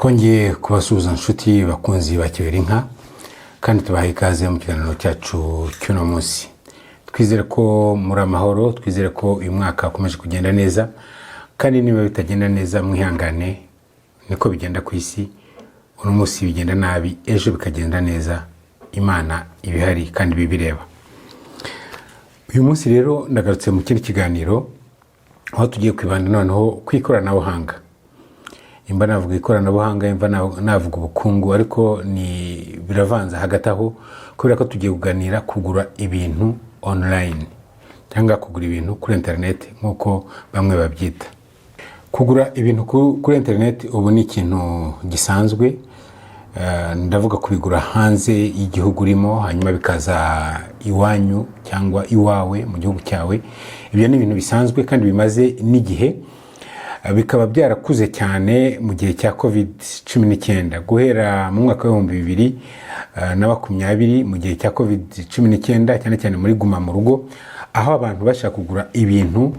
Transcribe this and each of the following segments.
twongeye kubasuhuza inshuti bakunzi ba Kibera Inka kandi tubaha ikaze mu kiganiro cyacu cy'uno munsi. Twizere ko muri amahoro, twizere ko uyu mwaka ukomeje kugenda neza, kandi niba bitagenda neza mwihangane, niko bigenda ku isi. Uno munsi bigenda nabi, ejo bikagenda neza. Imana ibihari kandi bibireba. Uyu munsi rero ndagarutse mu kindi kiganiro aho tugiye kwibanda noneho kwikoranabuhanga. Imba navuga ikoranabuhanga, imba navuga ubukungu, ariko ni biravanza hagati aho, kubera ko tugiye kuganira kugura ibintu online cyangwa kugura ibintu kuri internet nkuko bamwe babyita. Kugura ibintu kuri internet ubu ni ikintu gisanzwe. Ndavuga kubigura hanze y'igihugu urimo, hanyuma bikaza iwanyu cyangwa iwawe mu gihugu cyawe. Ibyo ni ibintu bisanzwe kandi bimaze n'igihe. Bikaba byarakuze cyane mu gihe cya COVID-19, guhera mu mwaka wa 2020 mu gihe cya COVID-19, cyane cyane muri guma mu rugo, aho abantu bashaka kugura ibintu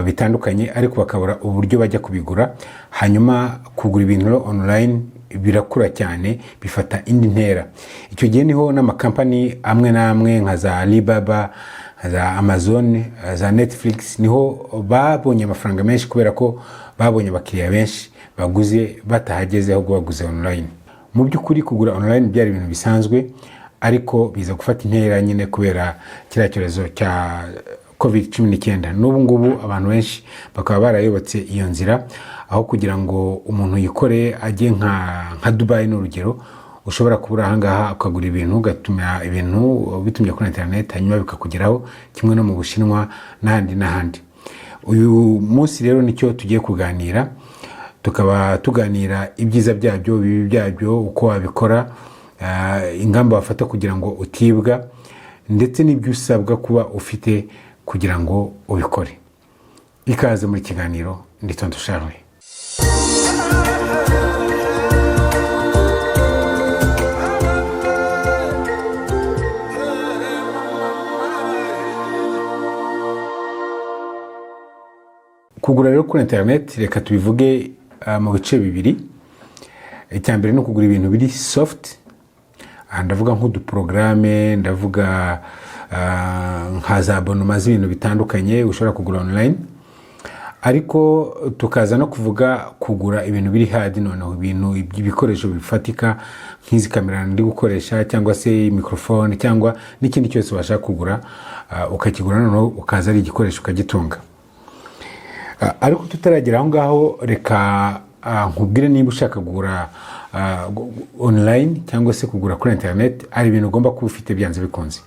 bitandukanye ariko bakabura uburyo bajya kubigura. Hanyuma kugura ibintu online birakura cyane, bifata indi ntera. Icyo gihe niho n'amakampani amwe n'amwe nka za Alibaba, za Amazon, za Netflix niho babonye amafaranga menshi, kubera ko babonye abakiriya benshi baguze batahageze ahubwo baguze online. Mu by'ukuri kugura online byari ibintu bisanzwe, ariko biza gufata intera nyine kubera kiriya cyorezo cya COVID-19. N'ubu ngubu abantu benshi bakaba barayobatse iyo nzira, aho kugira ngo umuntu yikore ajye nka Dubai n'urugero, ushobora kubura ahangaha ukagura ibintu, ugatuma ibintu bitumye kuri internet hanyuma bikakugeraho, kimwe no mu Bushinwa n'ahandi. Uyu munsi rero nicyo tugiye kuganira, tukaba tuganira ibyiza byabyo, bibi byabyo, uko wabikora, ingamba wafata kugira ngo utibwa, ndetse n'ibyo usabwa kuba ufite kugira ngo ubikore. Ikaze muri kiganiro Nditonto Charles. Kugura rero kuri internet, reka tubivuge mu bice bibiri. Icyambere no kugura ibintu biri soft, ndavuga nk'uduprograme, ndavuga nka za abonnement z'ibintu bitandukanye ushobora kugura online. Ariko tukaza no kuvuga kugura ibintu biri hard, noneho ibintu ibikoresho bifatika nk'izi kamera ndi gukoresha, cyangwa se microphone, cyangwa n'ikindi cyose washaka kugura, ukakigura noneho ukaza ari igikoresho ukagitunga. Ariko tutaragera aho ngaho, reka nkubwire niba ushaka kugura online cyangwa se kugura kuri internet, ari ibintu ugomba kuba ufite byanze bikunze.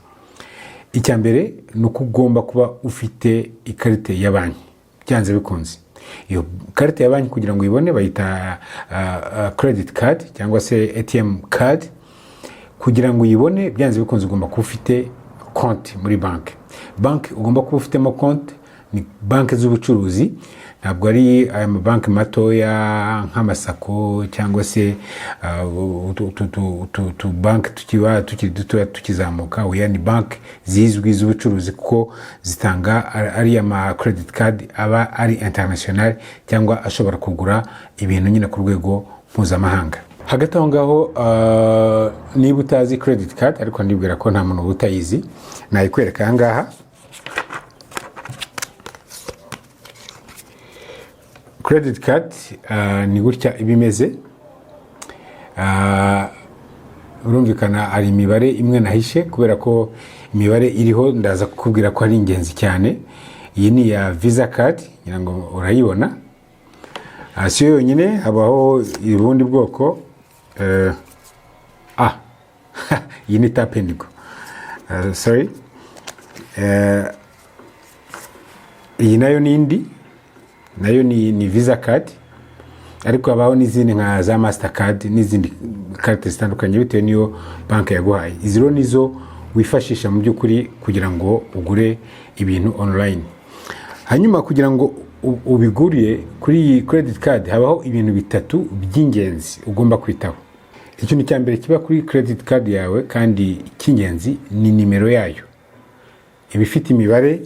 Icyambere ni uko ugomba kuba ufite ikarite ya banki byanze bikunze. Iyo karite ya banki kugira ngo uyibone bayita credit card cyangwa se ATM card. Kugira ngo uyibone byanze bikunze ugomba kuba ufite konti muri banki. Banki ugomba kuba ufitemo konti ni banki z'ubucuruzi, ntabwo ari aya mabanki matoya nk'amasako cyangwa se banki tukiri dutoya tukizamuka. Oya, ni banki zizwi z'ubucuruzi kuko zitanga ari ama credit card aba ari international, cyangwa ashobora kugura ibintu nyine ku rwego mpuzamahanga. Hagati aho ngaho, niba utazi credit card, ariko ndibwira ko nta muntu utayizi, nayikwereka aha ngaha. Credit card ni gutya ibimeze. Urumvikana ari imibare imwe nahishe, kubera ko imibare iriho ndaza kukubwira ko ari ingenzi cyane. Iyi ni ya Visa card, ngira ngo urayibona. Siyo yonyine, habaho ubundi bwoko. Iyi ni Tap and Go. Sorry. Iyi nayo ni indi, nayo ni Visa card, ariko habaho n'izindi nka za Mastercard n'izindi carte zitandukanye bitewe niyo banki yaguhaye. Izi rero nizo wifashisha mu by'ukuri kugira ngo ugure ibintu online. Hanyuma kugira ngo ubiguriye kuri iyi credit card, habaho ibintu bitatu by'ingenzi ugomba kwitaho. Ikintu cya mbere kiba kuri credit card yawe kandi cy'ingenzi ni nimero yayo. Ibifite imibare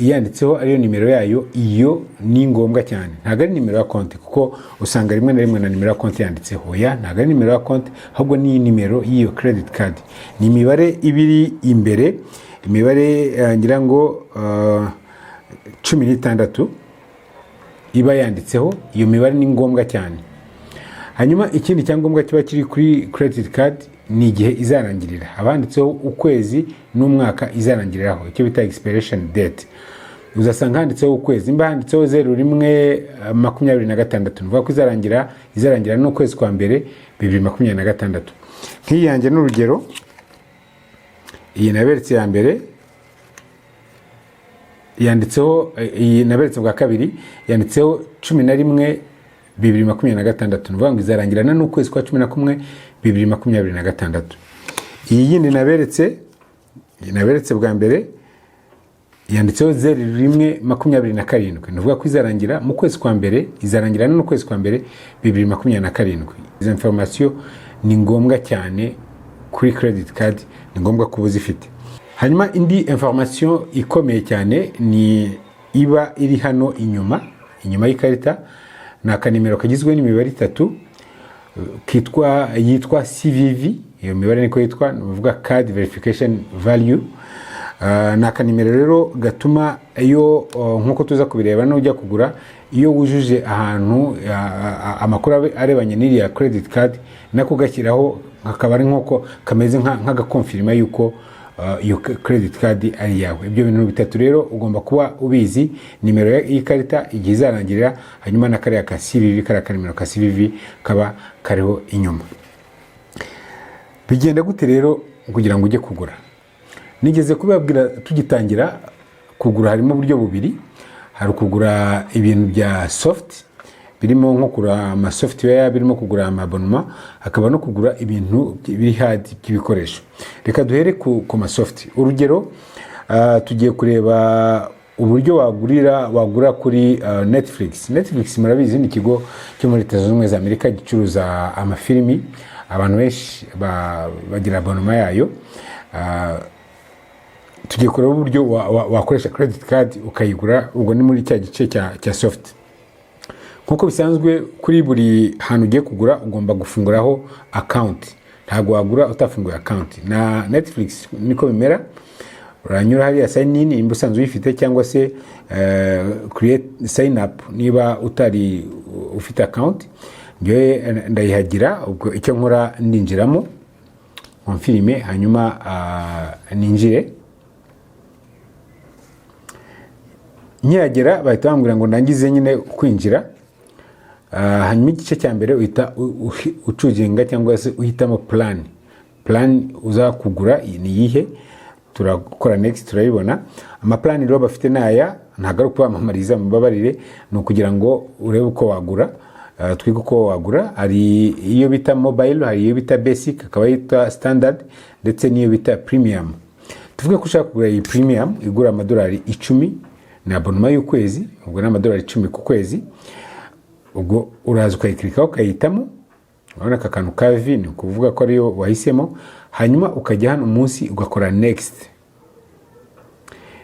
iyanditseho ariyo nimero yayo, iyo ni ngombwa cyane. Ntabwo ari nimero ya konti, kuko usanga rimwe na rimwe na nimero ya konti yanditseho. Ya ntabwo ari nimero ya konti, ahubwo ni nimero y'iyo credit card. Ni imibare ibiri imbere, imibare ngira ngo 16 iba yanditseho. Iyo mibare ni ngombwa cyane. Hanyuma ikindi cyangombwa kiba kiri kuri credit card ni igihe izarangirira. Abanditseho ukwezi n'umwaka izarangiriraho, icyo bita expiration date. Uzasanga handitseho ukwezi, mba handitseho 01/26, nuvuga ko izarangira n'ukwezi kwa mbere 2026. Nk'iyi yanjye n'urugero, iyi naberetse ya mbere yanditseho, iyi naberetse bwa kabiri yanditseho 11/2026, nuvuga ngo izarangirana n'ukwezi kwa 11 2026. Iyi yindi naberetse bwa mbere yanditseho 01/27, nuvuga ko izarangira mu kwezi kwa mbere, izarangirana n'ukwezi kwa mbere 2027. Izo information ni ngombwa cyane kuri credit card, ni ngombwa kuba uzifite. Hanyuma indi information ikomeye cyane ni iba iri hano inyuma y'ikarita. Ni akanimero kagizwe n'imibare 3 yitwa CVV. Iyo mibare niko yitwa, nuvuga card verification value. Ni akanimero rero gatuma iyo nkuko tuza kubireba n'ujya kugura, iyo wujuje ahantu amakuru arebanye n'iriya credit card, nako gashyiraho akaba ari nk'uko kameze nk'agakonfirima yuko iyo credit card ari yawe. Ibyo bintu bitatu rero ugomba kuba ubizi: nimero y'ikarita, igihe izarangirira, hanyuma na kariya ka CVV, kariya kanimero ka CVV kaba kariho inyuma. Bigenda gute rero kugira ngo ujye kugura? Nigeze kubabwira tugitangira kugura harimo uburyo bubiri. Hari kugura ibintu bya soft, birimo nko kugura ama software, birimo kugura amabonema, hakaba no kugura ibintu biri hard by'ibikoresho. Reka duhere ku ma soft. Urugero, tugiye kureba uburyo wagura kuri Netflix. Netflix murabizi ni ikigo cyo muri Leta Zunze Ubumwe za Amerika gicuruza amafilimi. Abantu benshi bagira abonema yayo. Tugiye kureba uburyo wakoresha credit card ukayigura. Ubwo ni muri cya gice cya soft. Nkuko bisanzwe kuri buri hantu ugiye kugura ugomba gufunguraho account. Ntabwo wagura utafunguye account. Na Netflix niko bimera. Uranyura hariya sign in nimba usanzwe uyifite, cyangwa se create sign up niba utari ufite account. Ngiye ndayihagira. Ubwo icyo nkora ndinjiramo confirme, hanyuma ninjire. Nyagera bahita bambwira ngo ndangize nyine kwinjira. Hanyuma igice cya mbere uhita ucuginga cyangwa se uhitamo plan uza kugura ni yihe. Turakora next, turabibona. Amaplan rero bafite naya, ntabwo ari kwamamariza, mubabarire, ni ukugira ngo urebe uko wagura. Twige uko wagura. Hari iyo bita mobile, hari iyo bita basic, akaba yitwa standard, ndetse n'iyo bita premium. Tuvuge ko ushaka kugura iyi premium igura $10 na abonema y'ukwezi, ubwo na $10 ku kwezi. Ubwo uraza ukayikirikaho ukayitamo, urabona aka kantu ka V, ni kuvuga ko ariyo wahisemo. Hanyuma ukajya hano munsi ugakora next.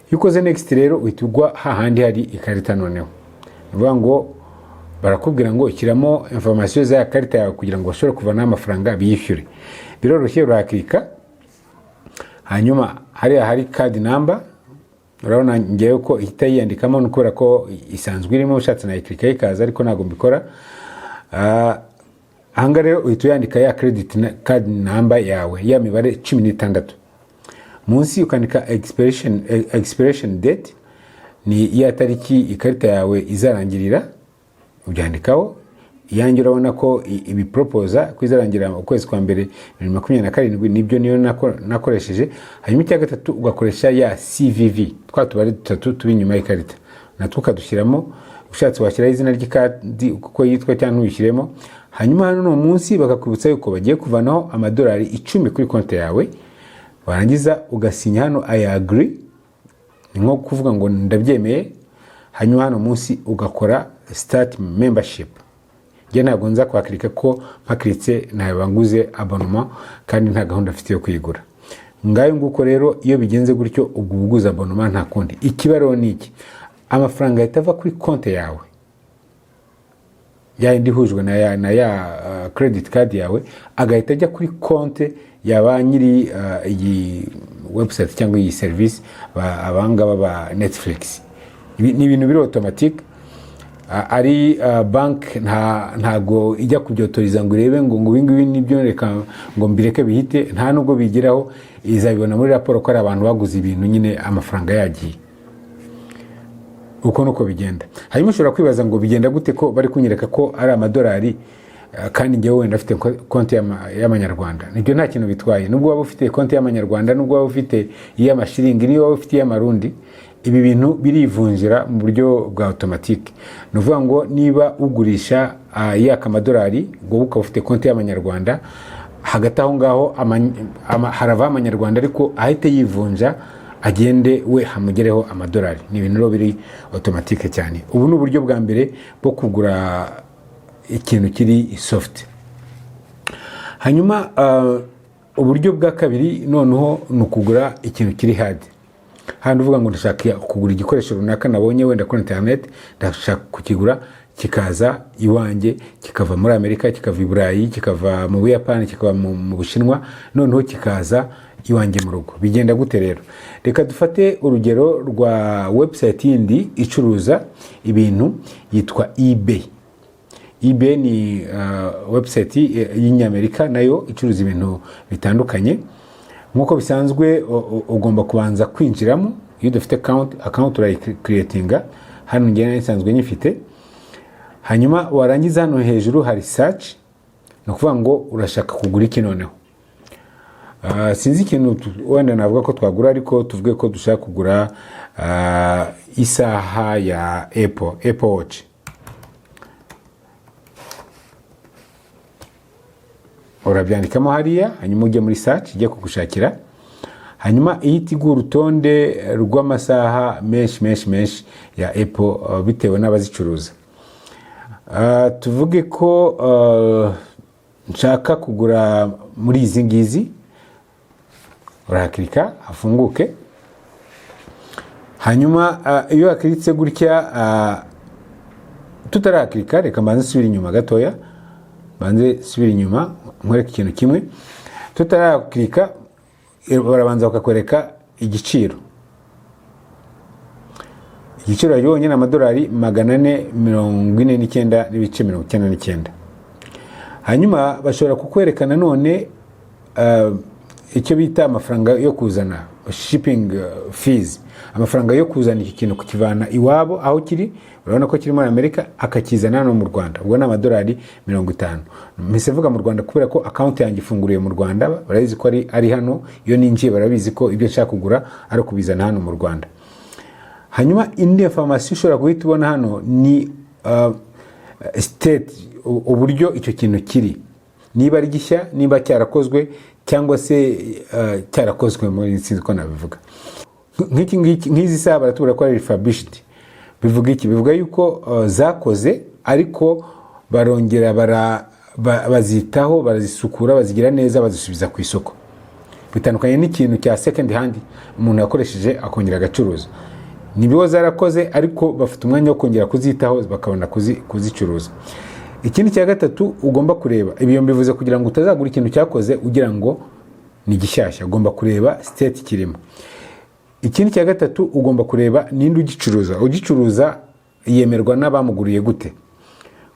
Iyo ukoze next rero uhita ugwa hahandi hari ikarita. Noneho bivuga ngo barakubwira ngo ikiramo information za karita yawe kugira ngo bashobore kuvana amafaranga biyishyure. Biroroshye, urakirika. Hanyuma hari card number. Urabona ngewe ko ihita yiyandikamo, nukubera ko isanzwe irimo. Ushatse nayikirika ikaza, ariko ntabwo mbikora. Ahanga rero uhita uyandika ya credit card number yawe, ya mibare 16. Munsi ukandika expiration date, ni ya tariki ikarita yawe izarangirira, ubyandikaho. Iyanjye urabona ko ibiproposa kwizarangira ukwezi kwa mbere 2027, nibyo niyo nakoresheje. Hanyuma icya gatatu ugakoresha ya CVV, twatubare 3 tubi inyuma y'ikarita, natwo ukadushyiramo. Ushatse washyiraho izina ry'ikadi uko yitwa cyangwa uyishyiremo. Hanyuma hano munsi bakakwibutsa yuko bagiye kuvanaho $10 kuri konti yawe. Warangiza ugasinya hano I agree, ni nko kuvuga ngo ndabyemeye. Hanyuma hano munsi ugakora start membership. Nge ntabwo nza kwakirika ko mpakiritse nabanguze abonema, kandi nta gahunda afite yo kuyigura. ngayo nguko rero iyo bigenze gutyo ubwo uguza abonoma nta kundi. Ikibaro ni iki? Amafaranga ahita ava kuri konti yawe yandi ihujwe na ya credit card yawe, agahita ajya kuri konti ya ba nyiri iyi website cyangwa iyi service abangaba ba Netflix. Ni ibintu biri automatique, ari bank ntago ijya kubyotoriza ngo irebe ngo ibingibi nibyo reka ngo mbireke bihite, nta nubwo bigiraho, izabibona muri raporo ko ari abantu baguze ibintu nyine amafaranga yagiye. Uko nuko bigenda. Hanyuma ushobora kwibaza ngo bigenda gute ko bari kunyereka ko ari amadolari kandi ngewe wenda afite konti y'amanyarwanda. Nibyo nta kintu bitwaye, nubwo waba ufite konti y'amanyarwanda, nubwo waba ufite iy'amashiringi, niyo waba ufite iy'amarundi, ibi bintu birivunjira mu buryo bwa automatique. Nuvuga ngo niba ugurisha yaka amadolari ngo ukaba ufite konti y'amanyarwanda, hagati aho ngaho harava amanyarwanda ariko ahite yivunja agende we hamugereho amadolari. Ni ibintu rero biri automatique cyane. Ubu ni uburyo bwa mbere bwo kugura ikintu kiri soft. Hanyuma uburyo bwa kabiri noneho ni ukugura ikintu kiri hard. Hano uvuga ngo ndashaka kugura igikoresho runaka nabonye wenda kuri internet, ndashaka kukigura kikaza iwanjye, kikava muri Amerika, kikava i Burayi, kikava mu Buyapani, kikava mu Bushinwa, noneho kikaza iwanjye mu rugo. Bigenda gute rero? Reka dufate urugero rwa website yindi icuruza ibintu yitwa eBay. eBay ni website y'Inyamerika nayo icuruza ibintu bitandukanye. Nkuko bisanzwe ugomba kubanza kwinjiramo. Iyo dufite account urayicreatinga, hano ngene nsanzwe nyifite. Hanyuma warangiza hano hejuru hari search, no kuvuga ngo urashaka kugura iki noneho. Sinzi ikintu wenda navuga ko twagura, ariko tuvuge ko dushaka kugura isaha ya Apple Watch. Urabyandikamo hariya, hanyuma ujye muri search ijye kugushakira, hanyuma ihita iguha urutonde rw'amasaha menshi ya Apple bitewe n'abazicuruza. Tuvuge ko nshaka kugura muri izi ngizi, urahakirika afunguke. Hanyuma iyo hakiritse gutya, tutarahakirika reka mbanze subira inyuma gatoya, banze subira inyuma nkwereka ikintu kimwe. Tutarahakirika barabanza bakakwereka igiciro. Igiciro yonyine amadolari 449.99. Hanyuma bashobora kukwereka nanone icyo bita amafaranga yo kuzana, shipping fees, amafaranga yo kuzana iki kintu kukivana iwabo aho kiri, urabona ko kiri muri Amerika, akakizana hano mu Rwanda. Ubwo ni amadolari 50. Mpise vuga mu Rwanda kubera ko account yanjye ifunguriye mu Rwanda, barabizi ko ari hano. Iyo ninjiye barabizi ko ibyo nshaka kugura ari kubizana hano mu Rwanda. Hanyuma indi information ushobora guhita ubona hano ni state, uburyo icyo kintu kiri, niba ari gishya, niba cyarakozwe cyangwa se cyarakozwe muri sinzi ko nabivuga. Nk'izi saha baratubura ko ari refurbished. Bivuga iki? Bivuga yuko zakoze ariko barongera bazitaho, barazisukura, bazigira neza, bazisubiza ku isoko. Bitandukanye n'ikintu cya second hand umuntu yakoresheje akongera agacuruza. Nibyo zarakoze ariko bafite umwanya wo kongera kuzitaho bakabona kuzicuruza. Ikindi cya gatatu ugomba kureba, ibiyo mbivuze kugira ngo utazagura ikintu cyakoze ugira ngo ni gishyashya, ugomba kureba state kirimo. Ikindi cya gatatu ugomba kureba ninde ugicuruza. Ugicuruza yemerwa n'abamuguriye gute.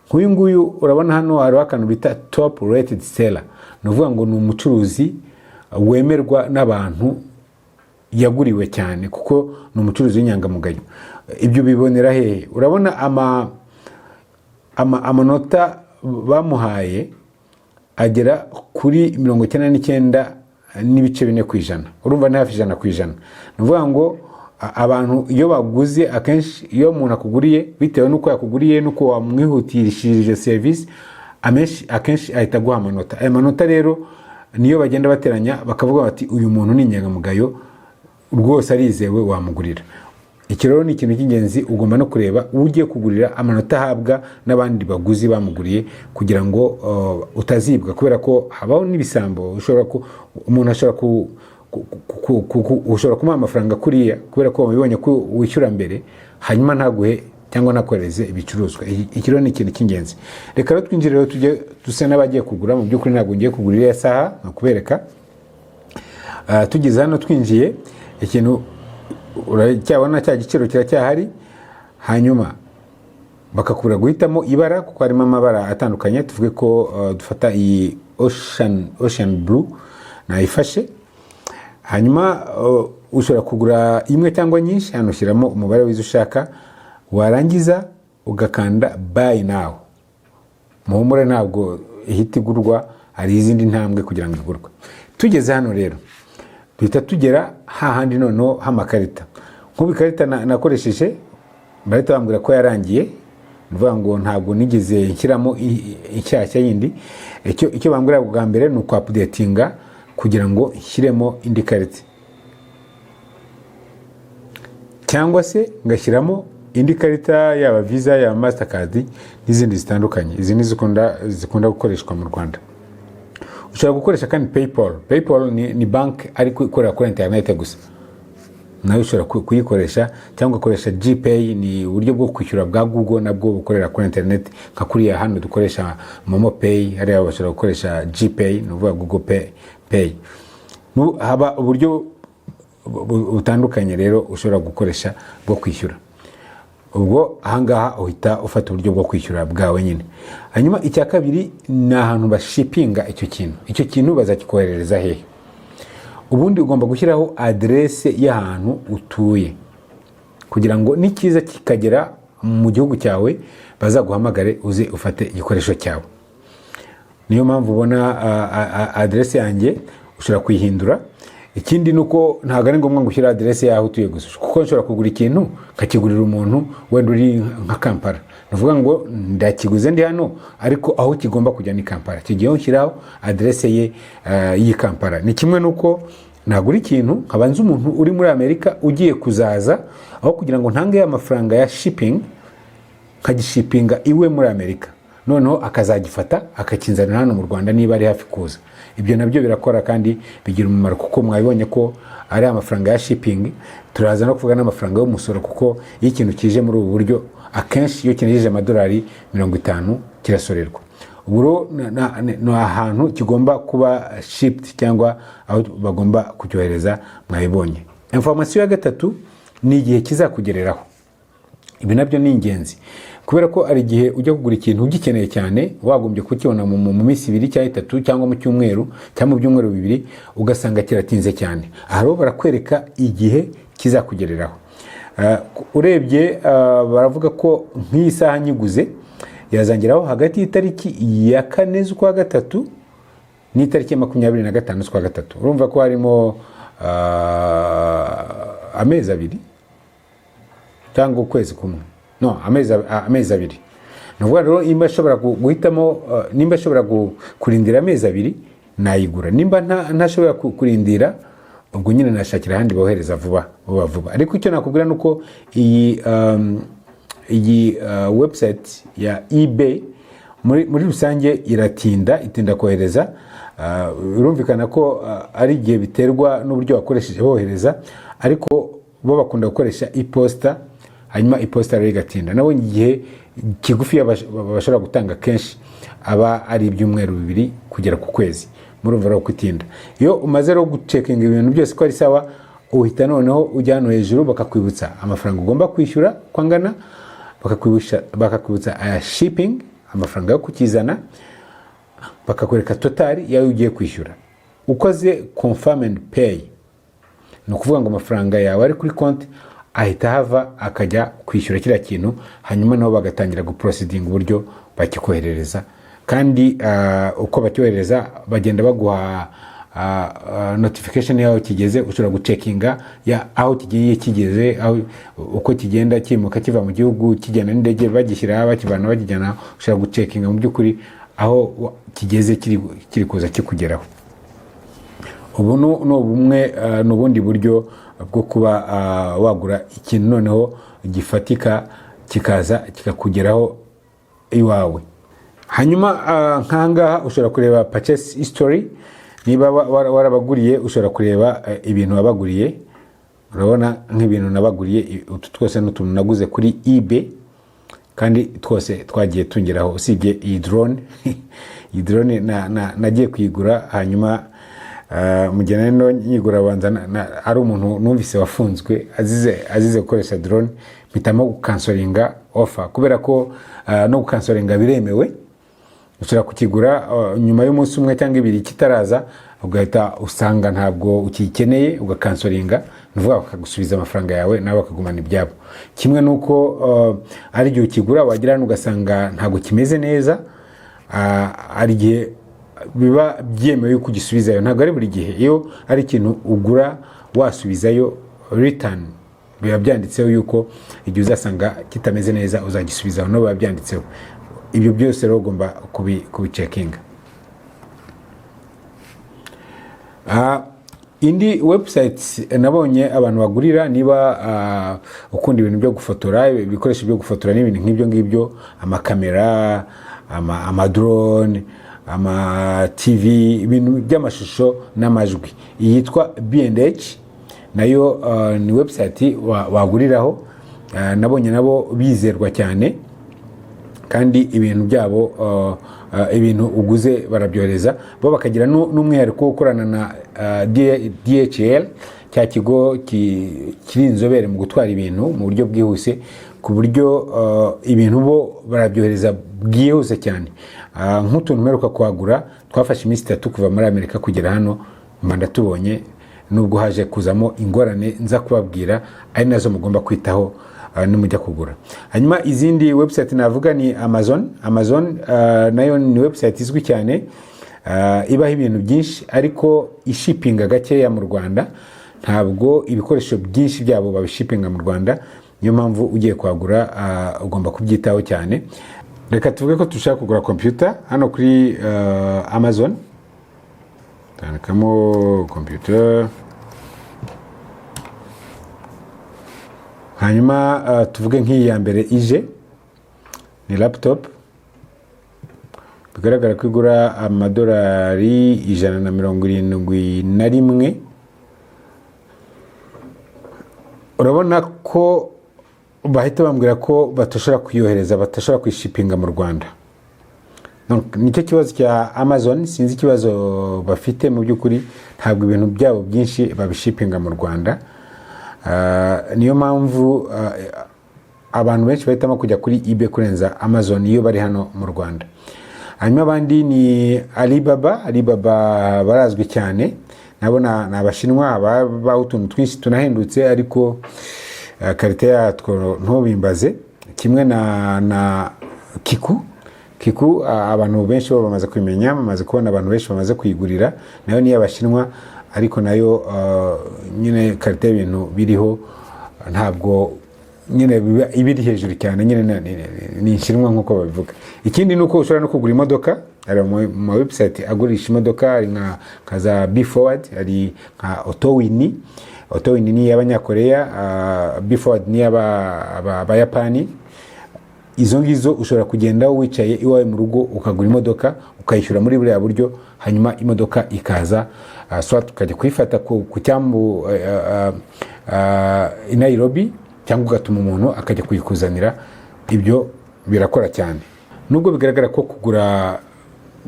Nk'uyu nguyu urabona hano hari akantu bita top rated seller. Nuvuga ngo ni umucuruzi wemerwa n'abantu yaguriwe cyane kuko ni umucuruzi w'inyangamugayo. Ibyo bibonera hehe? Urabona amanota bamuhaye agera kuri 99.4%. Urumva ni hafi 100%. Nuvuga ngo abantu iyo baguze, akenshi iyo umuntu akuguriye bitewe nuko yakuguriye nuko wamwihutirishije service, akenshi ahita guha amanota. Aya manota rero niyo bagenda bateranya bakavuga bati uyu muntu ni inyangamugayo rwose arizewe wamugurira. Iki rero ni ikintu cy'ingenzi, ugomba no kureba ugiye kugurira amanota ahabwa n'abandi baguzi bamuguriye kugira ngo utazibwa, kubera ko habaho n'ibisambo. Umuntu ashobora ushobora kumuha amafaranga kuriya kubera ko wabibonye ko wishyura mbere, hanyuma ntaguhe cyangwa nakohereze ibicuruzwa. Iki rero ni ikintu cy'ingenzi. Reka rero twinjire rero tujye dusa n'abagiye kugura. Mu by'ukuri ntabwo ngiye kugura iriya saha, nakubereka. Tugeze hano twinjiye, ikintu uracyabona cya giciro kiracyahari, hanyuma bakakubura guhitamo ibara kuko harimo amabara atandukanye. Tuvuge ko dufata iyi ocean blue nayifashe, hanyuma ushobora kugura imwe cyangwa nyinshi. Hano ushyiramo umubare w'izo ushaka, warangiza ugakanda buy now. Muhumure ntabwo ihita igurwa, hari izindi ntambwe kugira ngo igurwe. Tugeze hano rero duhita tugera hahandi noneho h'amakarita. Nk'ubu ikarita nakoresheje bahita bambwira ko yarangiye, nuvuga ngo ntabwo nigeze nshyiramo inshyashya yindi. Icyo bambwira bwa mbere ni uku-updatinga kugira ngo nshyiremo indi karita, cyangwa se ngashyiramo indi karita yaba Visa yaba Mastercard n'izindi zitandukanye. Izi ni zikunda gukoreshwa mu Rwanda. Ushobora gukoresha kandi PayPal ni bank ariko ikorera kuri internet gusa, nawe ushobora kuyikoresha, cyangwa ugakoresha GPay, ni uburyo bwo kwishyura bwa Google nabwo bukorera kuri internet, nka kuriya hano dukoresha Momo Pay, hariya bashobora gukoresha GPay, ni uvuga Google Pay. Haba uburyo butandukanye rero ushobora gukoresha bwo kwishyura. Ubwo ahangaha uhita ufata uburyo bwo kwishyura bwawe nyine. Hanyuma icya kabiri ni ahantu bashipinga icyo kintu bazakikoherereza hehe. Ubundi ugomba gushyiraho adresse y'ahantu utuye kugira ngo nikiza kikagera mu gihugu cyawe bazaguhamagare uze ufate igikoresho cyawe. Niyo mpamvu ubona adresse yanjye ushobora kuyihindura. Ikindi nuko ntabwo ari ngombwa gushyira adresse yaho utuye gusa, kuko nshobora kugura ikintu nkakigurira umuntu wenda uri nka Kampala, navuga ngo ndakiguze ndi hano ariko aho kigomba kujya ni Kampala, kigiyeho nshyiraho adresse ye y'i Kampala. Ni kimwe nuko nagura ikintu nkabanza umuntu uri muri Amerika ugiye kuzaza, aho kugira ngo ntange amafaranga ya shipping nkagishipinga iwe muri Amerika, noneho akazagifata akakinzanira hano mu Rwanda niba ari hafi kuza. Ibyo nabyo birakora kandi bigira umumaro, kuko mwabibonye ko ari amafaranga ya shipping. Turaza no kuvuga n'amafaranga y'umusoro, kuko iyo ikintu kije muri ubu buryo akenshi iyo kinejeje amadolari 50 kirasorerwa. Uburo no ahantu kigomba kuba shipped cyangwa aho bagomba kucyohereza mwabibonye. Information ya gatatu ni igihe kizakugereraho. Ibi nabyo ni ingenzi, kubera ko ari igihe ujya kugura ikintu ugikeneye cyane, wagombye kukibona mu minsi 2 cyangwa 3 cyangwa mu cyumweru cyangwa mu byumweru 2, ugasanga kiratinze cyane. Aha rero barakwereka igihe kizakugereraho. Urebye baravuga ko nk'iyi saha nyiguze yazangiraho hagati y'itariki ya 4 z'ukwa gatatu n'itariki ya 25 z'ukwa gatatu. Urumva ko harimo amezi 2 cyangwa ukwezi kumwe, no amezi 2. Nuvuga rero nimba ashobora guhitamo, nimba ashobora kurindira amezi 2 nayigura, nimba ntashobora kurindira ubwo nyine nashakira ahandi bohereza vuba. Ariko icyo nakubwira nuko iyi website ya eBay muri rusange itinda kohereza. Urumvikana ko ari igihe biterwa n'uburyo wakoresheje bohereza, ariko bo bakunda gukoresha iposta, hanyuma iposta rero igatinda. Nabo igihe kigufi bashobora gutanga kenshi aba ari ibyumweru 2 kugera ku kwezi, murumva rero kwitinda. Iyo umaze rero gucekinga ibintu byose ko ari sawa, uhita noneho ujya hano hejuru bakakwibutsa amafaranga ugomba kwishyura kwangana, bakakwibutsa aya shipping, amafaranga yo kukizana, bakakwereka total yawe ugiye kwishyura. Ukoze confirm and pay, ni ukuvuga ngo amafaranga yawe ari kuri konti ahita hava akajya kwishyura kiriya kintu, hanyuma nabo bagatangira guproceeding uburyo bakikoherereza. Kandi uko bakyohereza bagenda baguha notification yaho kigeze. Ushobora gucekinga aho kigiye kigeze, aho uko kigenda kimuka kiva mu gihugu kigenda n'indege bagishyira bakivana bakijyana. Ushobora gucekinga mu by'ukuri aho kigeze kiri kuza kikugeraho. Ubu no bumwe n'ubundi buryo bwo kuba wagura ikintu noneho gifatika kikaza kikakugeraho iwawe. Hanyuma nkangaha ushobora kureba purchase history, niba warabaguriye ushobora kureba ibintu wabaguriye. Urabona nk'ibintu nabaguriye, utu twose n'utuntu naguze kuri eBay kandi twose twagiye tungeraho, usibye iyi drone iyi drone nagiye kuyigura, hanyuma mu gihe nari nyigura banza ari umuntu numvise wafunzwe azize gukoresha drone, mpitamo gukansoringa offer kubera ko no gukansoringa biremewe. Ushobora kukigura nyuma y'umunsi umwe cyangwa ibiri kitaraza, ugahita usanga ntabwo ukikeneye ugakansoringa, nuvuga bakagusubiza amafaranga yawe nawe bakagumana ibyabo. Kimwe nuko ari igihe ukigura wagira ugasanga ntabwo kimeze neza, ari igihe biba byemewe kugisubizayo, ntabwo ari buri gihe. Iyo ari ikintu ugura wasubizayo return, biba byanditseho yuko igihe uzasanga kitameze neza uzagisubizaho, no biba byanditseho. Ibyo byose rero ugomba kubicekinga. Indi website nabonye abantu bagurira, niba ukunda ibintu byo gufotora, ibikoresho byo gufotora n'ibintu nk'ibyo ngibyo, amakamera, amadrone, TV, ibintu by'amashusho n'amajwi, yitwa B&H, nayo ni website waguriraho. Nabonye nabo bizerwa cyane kandi ibintu byabo ibintu uguze barabyohereza, bo bakagira n'umwihariko wo gukorana na DHL, cya kigo kiri inzobere mu gutwara ibintu mu buryo bwihuse, ku buryo ibintu bo barabyohereza bwihuse cyane. Nk'utuntu mperuka kuhagura twafashe iminsi 3 kuva muri Amerika kugera hano, manda tubonye, nubwo haje kuzamo ingorane nza kubabwira, ari nazo mugomba kwitaho nimujya kugura. Hanyuma izindi website navuga ni Amazon nayo ni website izwi cyane, ibaho ibintu byinshi ariko ishipinga gakeya mu Rwanda, ntabwo ibikoresho byinshi byabo babishipinga mu Rwanda. Niyo mpamvu ugiye kwagura ugomba kubyitaho cyane. Reka tuvuge ko dushaka kugura computer hano kuri Amazon, tandikamo computer, hanyuma tuvuge nk'iyi ya mbere ije ni laptop, bigaragara ko igura amadolari $171. Urabona ko bahita bambwira ko batashobora kuyohereza, batashobora kuyishipinga mu Rwanda. Nicyo kibazo cya Amazon, sinzi ikibazo bafite mu by'ukuri, ntabwo ibintu byabo byinshi babishipinga mu Rwanda. Niyo mpamvu abantu benshi bahitamo kujya kuri eBay kurenza Amazon iyo bari hano mu Rwanda. Hanyuma abandi ni Alibaba barazwi cyane, nabo ni Abashinwa babaho utuntu twinshi tunahendutse, ariko karite yatwo ntubimbaze. Kimwe na Kiku abantu benshi bo bamaze kubimenya, bamaze kubona abantu benshi bamaze kuyigurira, nayo ni y'Abashinwa, ariko nayo nyine karite y'ibintu biriho ntabwo nyine ibiri hejuru cyane, nyine ni Inshinwa nk'uko babivuga. Ikindi ni uko ushobora no kugura imodoka, hari mu website agurisha imodoka, hari nka za B-Forward, hari nka Otowini ni y'Abanyakoreya, B-Forward ni y'Abayapani. Izo ngizo ushobora kugenda wicaye iwawe mu rugo ukagura imodoka, ukayishyura muri buriya buryo, hanyuma imodoka ikaza, swat ukajya kuyifata ku cyambu i Nairobi, cyangwa ugatuma umuntu akajya kuyikuzanira. Ibyo birakora cyane, nubwo bigaragara ko kugura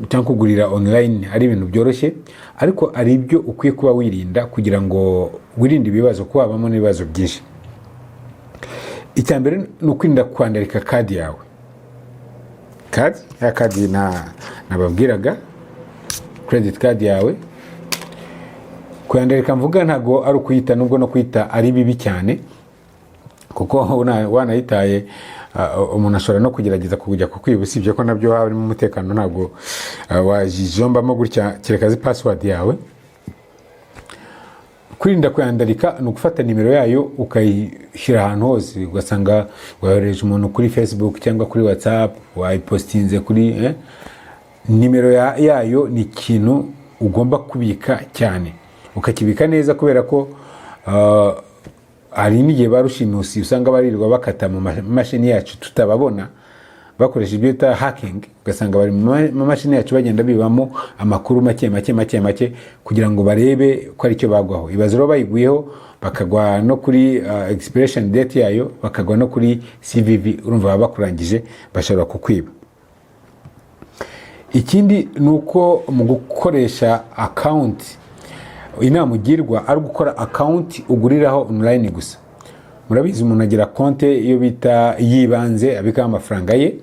cyangwa kugurira online ari ibintu byoroshye, ariko ari ibyo ukwiye kuba wirinda kugira ngo wirinde ibibazo, kuba habamo n'ibibazo byinshi. Icyambere ni ukwirinda kwandarika kadi yawe. Kadi nababwiraga, credit card yawe kwandarika, mvuga ntago ari ukuyita, nubwo no kuyita ari bibi cyane, kuko wanayitaye umuntu ashobora no kugerageza kujya kukwiba, usibye ko nabyo harimo umutekano, ntabwo wajijombamo gutya kereka zi password yawe. Kwirinda kwandarika ni ugufata nimero yayo ukayishyira ahantu hose, ugasanga wayohereje umuntu kuri Facebook cyangwa kuri WhatsApp, wayipostinze kuri nimero yayo. Ni ikintu ugomba kubika cyane, ukakibika neza, kubera ko hari n'igihe barushimusi usanga barirwa bakata mu mashini yacu tutababona, bakoresha ibyo bita hacking, ugasanga bari mu mashini yacu bagenda bibamo amakuru make kugira ngo barebe ko ari cyo bagwaho. Ibaze rero bayiguyeho bakagwa no kuri expiration date yayo, bakagwa no kuri CVV, urumva baba bakurangije, bashobora kukwiba. Ikindi nuko mu gukoresha account, inama ugirwa ari gukora account uguriraho online gusa. Murabizi umuntu agira konte iyo bita yibanze abika amafaranga ye,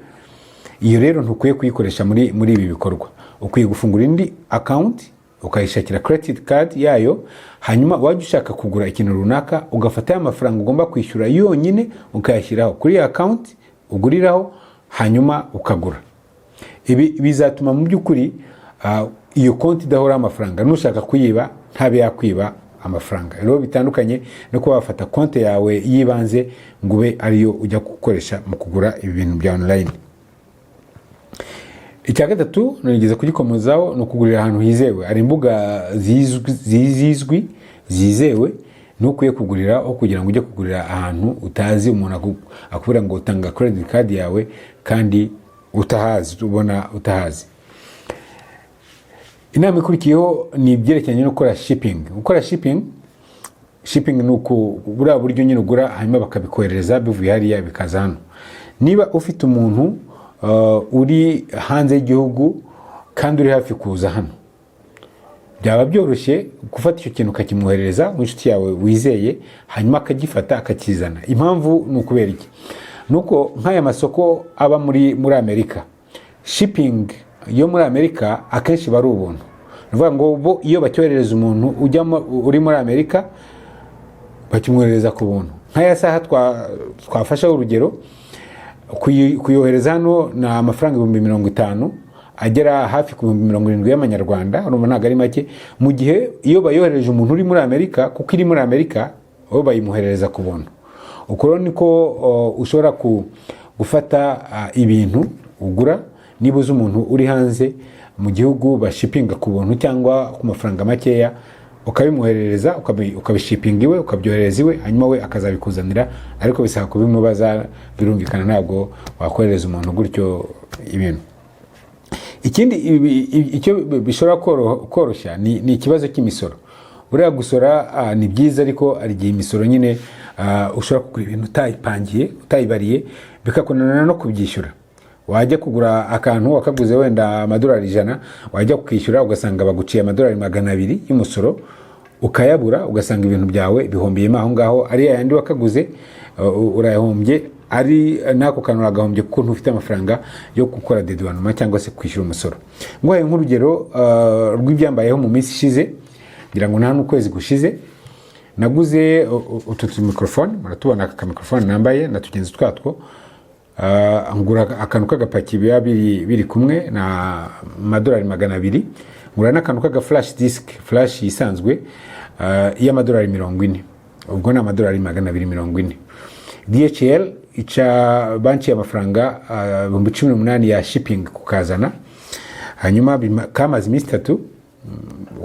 iyo rero ntukwiye kuyikoresha muri ibi bikorwa. Ukwiye gufungura indi account ukayishakira credit card yayo, hanyuma wajya ushaka kugura ikintu runaka ugafata ya mafaranga ugomba kwishyura yonyine ukayashyiraho kuri ya account uguriraho, hanyuma ukagura. Ibi bizatuma mu by'ukuri iyo konti idahora amafaranga, nushaka kuyiba ntabe yakwiba amafaranga. Rero bitandukanye no kuba wafata konti yawe yibanze ngo ube ariyo ujya gukoresha mu kugura ibintu bya online. Icya gatatu nigeze kugikomozaho no kugurira ahantu hizewe. Ari imbuga zizwi zizewe nukwiye kugurira aho kugira ngo ujye kugurira ahantu utazi, umuntu akubwira ngo utanga credit card yawe kandi utahazi, ubona utahazi. Inama ikurikiyeho ni ibyerekeranye no gukora shipping. Gukora shipping ni uko buriya buryo nyine ugura hanyuma bakabikohereza bivuye hariya bikaza hano. Niba ufite umuntu uri hanze y'igihugu kandi uri hafi kuza hano, byaba byoroshye gufata icyo kintu ukakimwoherereza mu inshuti yawe wizeye, hanyuma akagifata akakizana. Impamvu ni ukubera iki? Nuko nk'aya masoko aba muri Amerika, shipping yo muri Amerika akenshi bari ubuntu. Nuvuga ngo bo iyo bacyoherereza umuntu uri muri Amerika bakimwoherereza ku buntu. Nk'aya saha twafasha urugero, kuyohereza hano na amafaranga 50,000 agera hafi ku 70,000 y'amanyarwanda, urumva ntabwo ari make. Mu gihe iyo bayohereje umuntu uri muri Amerika, kuko iri muri Amerika, bo bayimuherereza ku buntu. Uko niko ushobora gufata ibintu ugura, niba uzi umuntu uri hanze mu gihugu bashipinga ku buntu cyangwa ku mafaranga makeya, ukabimwoherereza ukabishipinga iwe, ukabyohereza iwe, hanyuma we akazabikuzanira, ariko bisaba kubimubaza, birumvikana ntabwo wakohereza umuntu gutyo ibintu. Ikindi icyo bishobora koroshya ni ikibazo cy'imisoro. Buriya gusora ni byiza, ariko ari igihe imisoro nyine ushobora kugura ibintu utayipangiye, utayibariye, bikakunanira no kubyishyura. Wajya kugura akantu wakaguze wenda $100, wajya kukishyura ugasanga baguciye $200 y'umusoro, ukayabura, ugasanga ibintu byawe bihombiyemo aho ngaho. Ari yandi wakaguze urayahombye, ari nako kantu uragahombye kuko ntufite amafaranga yo gukora deduwanuma cyangwa se kwishyura umusoro. Nguhaye nk'urugero rw'ibyambayeho mu minsi ishize, ngira ngo nta n'ukwezi gushize, naguze utu mikrofone, muratubona aka mikrofone nambaye na tugenzi twatwo. Ngura akantu k'agapaki biba biri kumwe na $200. Ngura n'akantu k'aga flash disk, flash isanzwe $40, ubwo ni $240. DHL ica banki y'amafaranga 18,000 ya shipping kukazana, hanyuma kamaze iminsi 3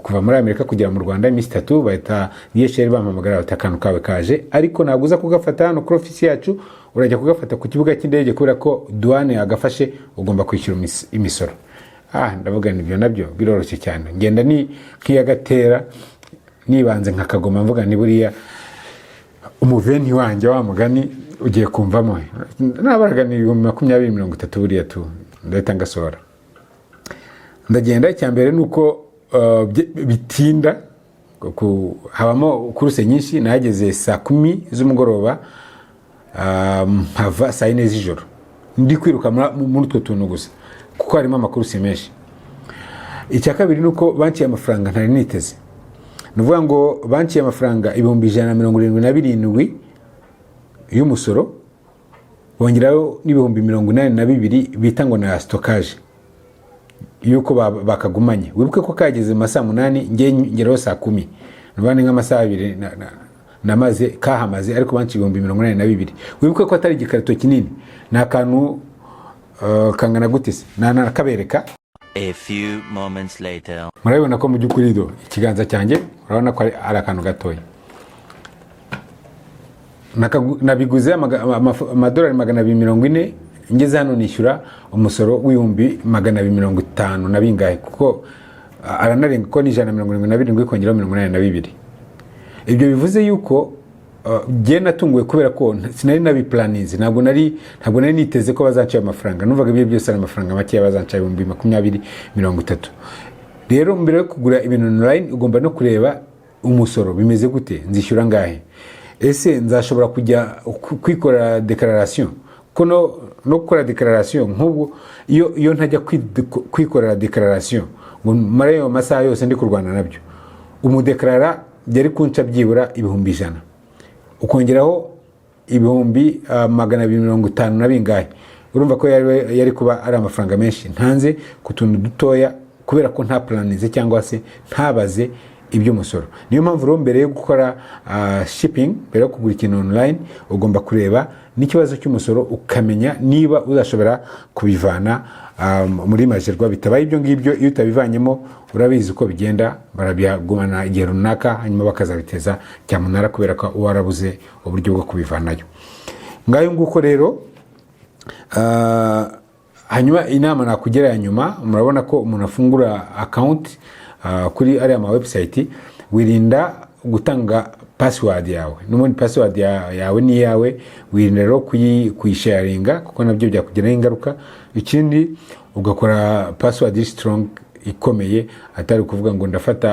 kuva muri Amerika kugera mu Rwanda, iminsi 3 bahita DHL bampamagara bati akantu kawe kaje, ariko ntabwo uza kugafata hano kuri ofisi yacu, urajya kugafata ku kibuga cy'indege kubera ko douane yagafashe, ugomba kwishyura imisoro. Ndavuga nibyo nabyo biroroshye cyane. Ngenda ni nk'iyagatera nibanze nkakagoma, mvuga ni buriya umuveni wanjye wa mugani ugiye kumvamo, nabaraga ni 20-30 buriya tu ndahita ngasora. Ndagenda, icyambere nuko bitinda, habamo kuruse nyinshi. Nahageze saa 10 z'umugoroba, mpava saa 4 z'ijoro, ndi kwiruka muri utwo tuntu gusa kuko harimo amakuruse menshi. Icya kabiri nuko banki y'amafaranga ntari niteze. Nuvuga ngo banki y'amafaranga 177 y'umusoro, bongeraho $82 bita ngo na stockage yuko bakagumanye. Wibuke ko kageze mu saa 8, ngeraho saa 10, nubane nk'amasaha 2 namaze kahamaze, ariko banki 182. Wibuke ko atari igikarito kinini, na kantu kangana gutise, nakabereka. A few moments later. Murabibona ko mu by'ukuri do ikiganza cyanjye urabona ko ari akantu gatoya. Nabiguze $240 ngeze hano nishyura umusoro w'ibihumbi 250 na bingahe, kuko aranarenga ko ni 177 kongeraho 82. Ibyo bivuze yuko jye natunguwe kubera ko sinari nabiplaninze, ntabwo nari niteze ko bazanca amafaranga, numvaga ibyo byose ari amafaranga make bazanca 20-30. Rero mbere yo kugura ibintu online ugomba no kureba umusoro bimeze gute, nzishyura ngahe, ese nzashobora kujya kwikora declaration, ko no gukora declaration nk'ubwo iyo ntajya kwikora declaration ngo mare yo masaha yose ndi kurwana nabyo, umudeklara yari kunca byibura 100,000 ukongeraho 250 na bingahe, urumva ko yari kuba ari amafaranga menshi ntanze ku tuntu dutoya kubera ko nta planize cyangwa se ntabaze iby'umusoro. Niyo mpamvu rero mbere yo gukora shipping, mbere yo kugura ikintu online, ugomba kureba n'ikibazo cy'umusoro ukamenya niba uzashobora kubivana muri majerwa. Bitabaye ibyo ngibyo, iyo utabivanyemo urabizi uko bigenda, barabigumana igihe runaka hanyuma bakazabiteza cyamunara kubera ko warabuze uburyo bwo kubivanayo. Ngayo nguko rero hanyuma inama nakugira ya nyuma, murabona ko umuntu afungura account kuri ariya ma website, wirinda gutanga password yawe. N'ubundi password yawe ni yawe, wirinda rero kuyisharinga kuko nabyo byakugiraho ingaruka. Ikindi ugakora password strong ikomeye, atari kuvuga ngo ndafata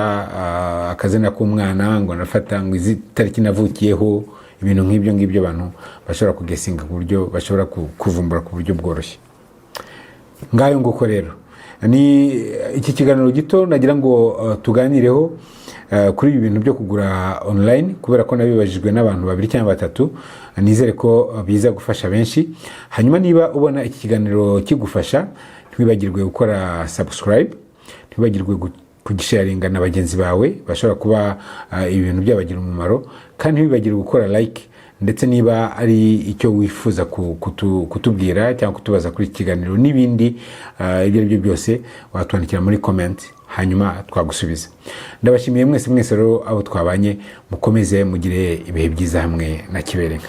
akazina k'umwana, ngo ndafata ngo izi tariki navukiyeho, ibintu nk'ibyo abantu bashobora kugesinga ku buryo bashobora kuvumbura ku buryo bworoshye. Ngayo nguko rero ni iki kiganiro gito nagira ngo tuganireho kuri ibi bintu byo kugura online, kubera ko nabibajijwe n'abantu 2 cyangwa 3. Nizere ko biza gufasha benshi. Hanyuma niba ubona iki kiganiro kigufasha, ntwibagirwe gukora subscribe, ntwibagirwe kugisharinga na bagenzi bawe bashobora kuba ibintu byabagira umumaro, kandi ntwibagirwe gukora like, ndetse niba ari icyo wifuza kutubwira cyangwa kutubaza kuri iki kiganiro n'ibindi ibyo aribyo byose watwandikira muri comment, hanyuma twagusubiza. Ndabashimiye mwese rero abo twabanye, mukomeze mugire ibihe byiza hamwe na Kiberenka.